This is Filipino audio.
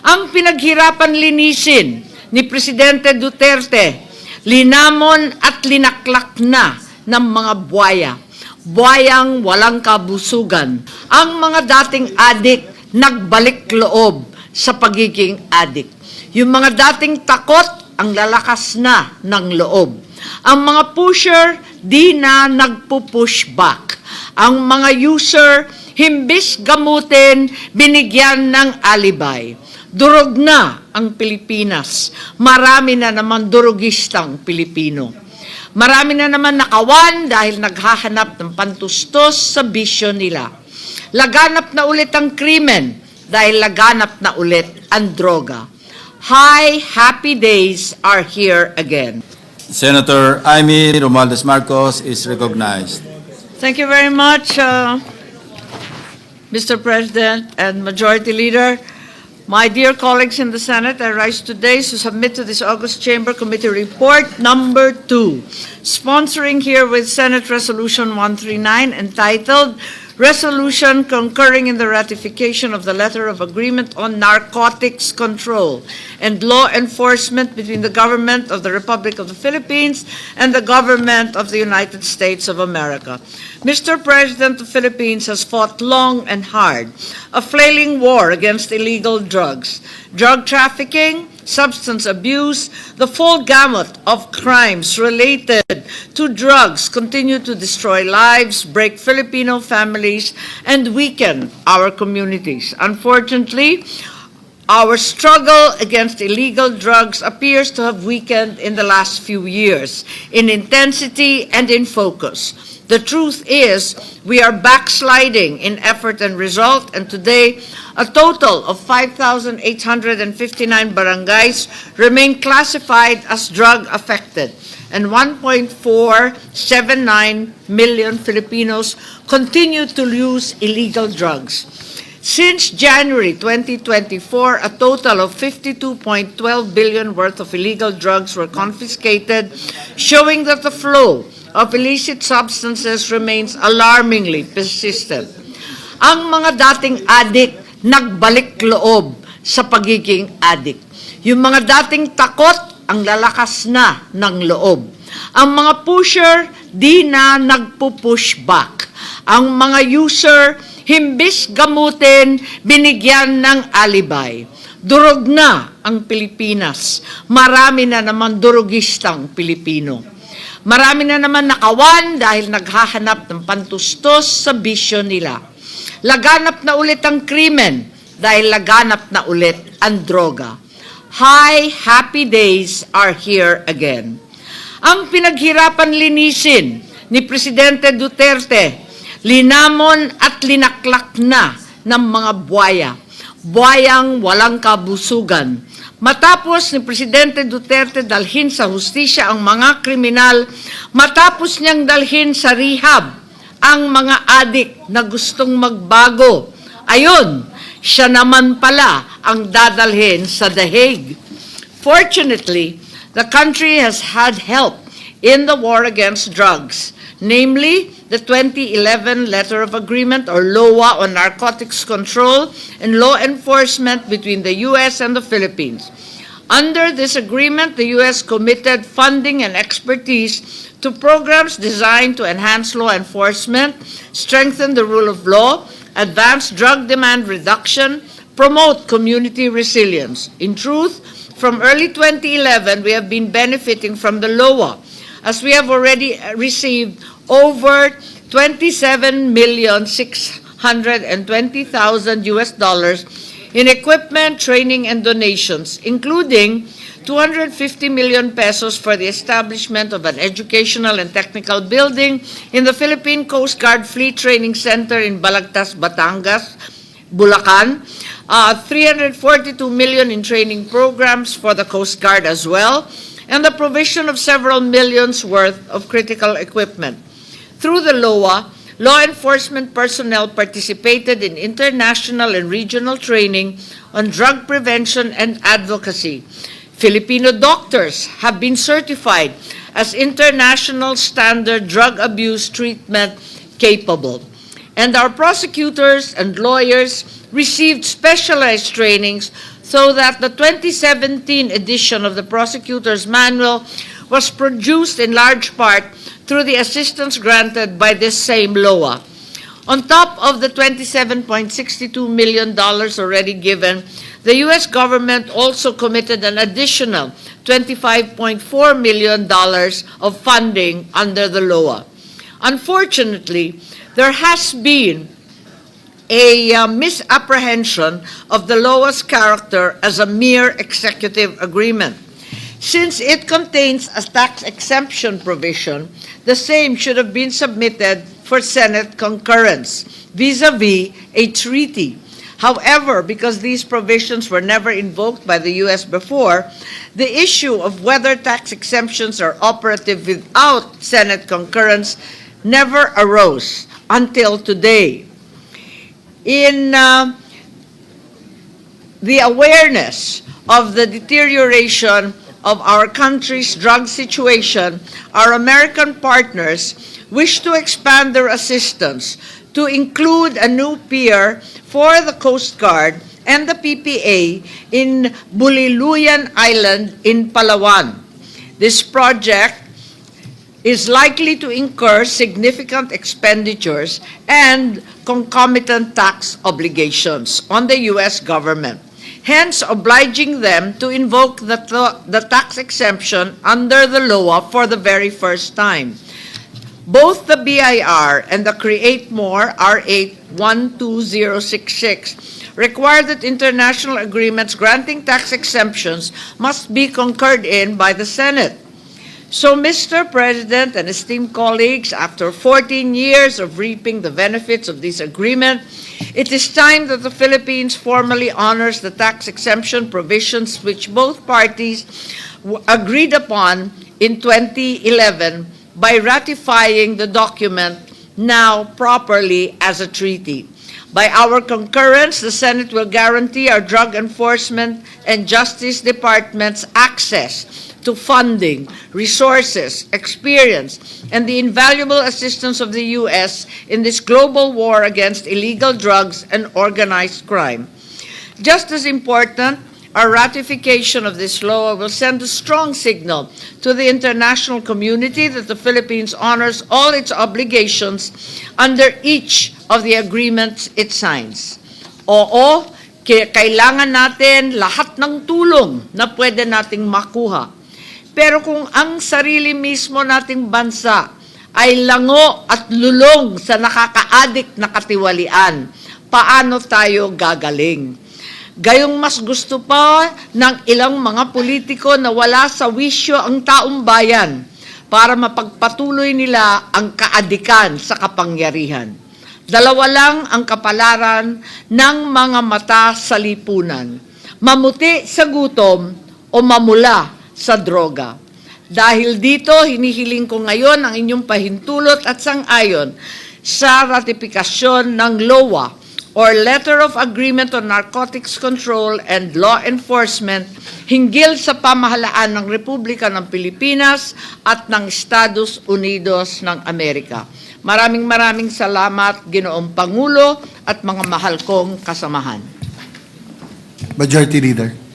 Ang pinaghirapan linisin ni Presidente Duterte, linamon at linaklak na ng mga buwaya. Buwayang walang kabusugan. Ang mga dating adik nagbalik loob sa pagiging adik. Yung mga dating takot, ang lalakas na ng loob. Ang mga pusher, di na nagpo-push back. Ang mga user, himbis gamutin, binigyan ng alibay. Durog na ang Pilipinas. Marami na naman durugistang Pilipino. Marami na naman nakawan dahil naghahanap ng pantustos sa bisyo nila. Laganap na ulit ang krimen dahil laganap na ulit ang droga. Hi, happy days are here again. Senator Imee Romualdez Marcos is recognized. Thank you very much, Mr. President and Majority Leader. My dear colleagues in the Senate, I rise today to submit to this August Chamber Committee Report number 2, sponsoring here with Senate Resolution 139 entitled Resolution Concurring in the Ratification of the Letter of Agreement on Narcotics Control and Law Enforcement between the Government of the Republic of the Philippines and the Government of the United States of America. Mr. President, the Philippines has fought long and hard a flailing war against illegal drugs, drug trafficking, substance abuse, the full gamut of crimes related to drugs continue to destroy lives, break Filipino families, and weaken our communities. Unfortunately, our struggle against illegal drugs appears to have weakened in the last few years in intensity and in focus. The truth is, we are backsliding in effort and result, and today, a total of 5,859 barangays remain classified as drug-affected, and 1.479 million Filipinos continue to use illegal drugs. Since January 2024, a total of 52.12 billion worth of illegal drugs were confiscated, showing that the flow of illicit substances remains alarmingly persistent. Ang mga dating adik nagbalik loob sa pagiging adik. Yung mga dating takot, ang lalakas na ng loob. Ang mga pusher, di na nagpo-push back. Ang mga user, himbis gamutin, binigyan ng alibay. Durog na ang Pilipinas. Marami na naman durugistang Pilipino. Marami na naman nakawan dahil naghahanap ng pantustos sa bisyo nila. Laganap na ulit ang krimen dahil laganap na ulit ang droga. Hi, happy days are here again. Ang pinaghirapan linisin ni Presidente Duterte, linamon at linaklak na ng mga buwaya. Buwayang walang kabusugan. Matapos ni Presidente Duterte dalhin sa hustisya ang mga kriminal, matapos niyang dalhin sa rehab ang mga adik na gustong magbago, ayun, siya naman pala ang dadalhin sa The Hague. Fortunately, the country has had help in the war against drugs, namely the 2011 Letter of Agreement or LOA on Narcotics Control and Law Enforcement between the U.S. and the Philippines. Under this agreement, the U.S. committed funding and expertise to programs designed to enhance law enforcement, strengthen the rule of law, advance drug demand reduction, promote community resilience. In truth, from early 2011, we have been benefiting from the LOA, as we have already received over $27,620,000 US dollars in equipment, training, and donations, including 250 million pesos for the establishment of an educational and technical building in the Philippine Coast Guard Fleet Training Center in Balagtas, Batangas, Bulacan, 342 million in training programs for the Coast Guard as well, and the provision of several millions worth of critical equipment. Through the LOA, law enforcement personnel participated in international and regional training on drug prevention and advocacy. Filipino doctors have been certified as international standard drug abuse treatment capable. And our prosecutors and lawyers received specialized trainings so that the 2017 edition of the Prosecutor's Manual was produced in large part through the assistance granted by this same LOA. On top of the $27.62 million already given, the U.S. government also committed an additional $25.4 million of funding under the LOA. Unfortunately, there has been a misapprehension of the LOA's character as a mere executive agreement. Since it contains a tax exemption provision, the same should have been submitted for Senate concurrence vis-a-vis a treaty. However, because these provisions were never invoked by the U.S. before, the issue of whether tax exemptions are operative without Senate concurrence never arose until today. In the awareness of the deterioration of our country's drug situation, our American partners wish to expand their assistance to include a new pier for the Coast Guard and the PPA in Buliluyan Island in Palawan. This project is likely to incur significant expenditures and concomitant tax obligations on the U.S. government, hence obliging them to invoke the tax exemption under the LOA for the very first time. Both the BIR and the Create More R8 12066 require that international agreements granting tax exemptions must be concurred in by the Senate. So, Mr. President and esteemed colleagues, after 14 years of reaping the benefits of this agreement, it is time that the Philippines formally honors the tax exemption provisions which both parties agreed upon in 2011 by ratifying the document now properly as a treaty. By our concurrence, the Senate will guarantee our drug enforcement and justice departments access to funding, resources, experience, and the invaluable assistance of the U.S. in this global war against illegal drugs and organized crime. Just as important, our ratification of this law will send a strong signal to the international community that the Philippines honors all its obligations under each of the agreements it signs. Oo, kailangan natin lahat ng tulong na pwede nating makuha. Pero kung ang sarili mismo nating bansa ay lango at lulong sa nakaka-addict na katiwalian, paano tayo gagaling? Gayong mas gusto pa ng ilang mga politiko na wala sa wisyo ang taong bayan para mapagpatuloy nila ang kaadikan sa kapangyarihan. Dalawa lang ang kapalaran ng mga mata sa lipunan, mamuti sa gutom o mamula sa droga. Dahil dito, hinihiling ko ngayon ang inyong pahintulot at sang-ayon sa ratifikasyon ng LOA or Letter of Agreement on Narcotics Control and Law Enforcement hinggil sa pamahalaan ng Republika ng Pilipinas at ng Estados Unidos ng Amerika. Maraming salamat, Ginoong Pangulo at mga mahal kong kasamahan. Majority Leader.